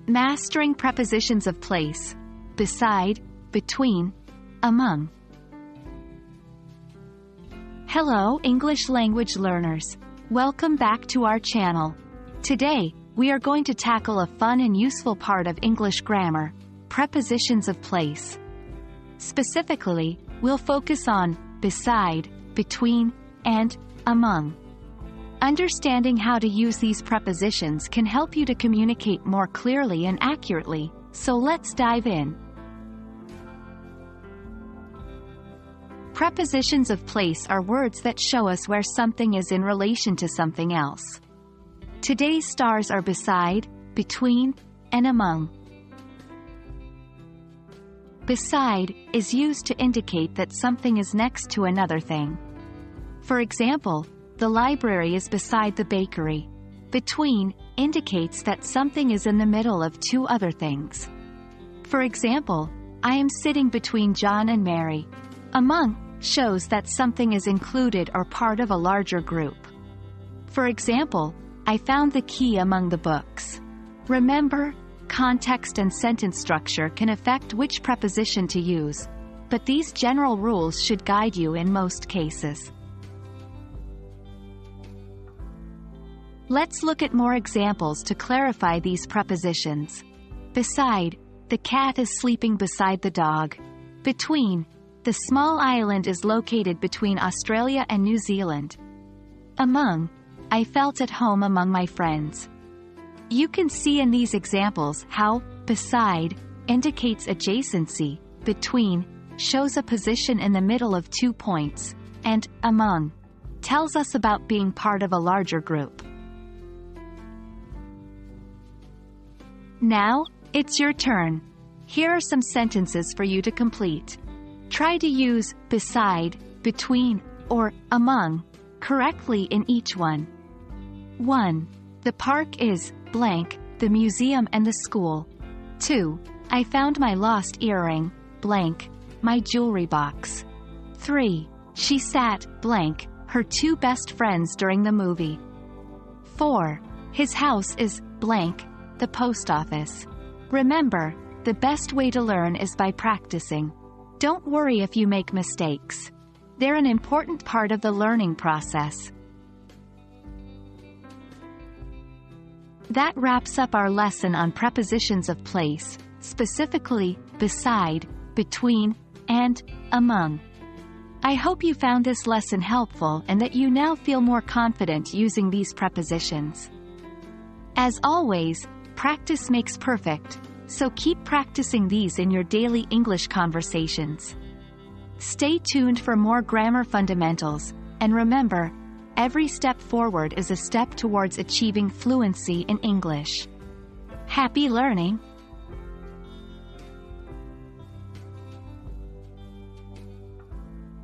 Mastering prepositions of place: beside, between, among. Hello, English language learners. Welcome back to our channel. Today, we are going to tackle a fun and useful part of English grammar: prepositions of place. Specifically, we'll focus on beside, between, and among. Understanding how to use these prepositions can help you to communicate more clearly and accurately, so let's dive in. Prepositions of place are words that show us where something is in relation to something else. Today's stars are beside, between, and among. Beside is used to indicate that something is next to another thing. For example, the library is beside the bakery. Between indicates that something is in the middle of two other things. For example, I am sitting between John and Mary. Among shows that something is included or part of a larger group. For example, I found the key among the books. Remember, context and sentence structure can affect which preposition to use, but these general rules should guide you in most cases. Let's look at more examples to clarify these prepositions. Beside, the cat is sleeping beside the dog. Between, the small island is located between Australia and New Zealand. Among, I felt at home among my friends. You can see in these examples how beside indicates adjacency, between shows a position in the middle of 2 points, and among tells us about being part of a larger group. Now, it's your turn. Here are some sentences for you to complete. Try to use beside, between, or among correctly in each one. 1. The park is blank, the museum and the school. 2. I found my lost earring blank, my jewelry box. 3. She sat blank, her two best friends during the movie. 4. His house is blank, the post office. Remember, the best way to learn is by practicing. Don't worry if you make mistakes. They're an important part of the learning process. That wraps up our lesson on prepositions of place, specifically beside, between, and among. I hope you found this lesson helpful and that you now feel more confident using these prepositions. As always, practice makes perfect, so keep practicing these in your daily English conversations. Stay tuned for more grammar fundamentals, and remember, every step forward is a step towards achieving fluency in English. Happy learning!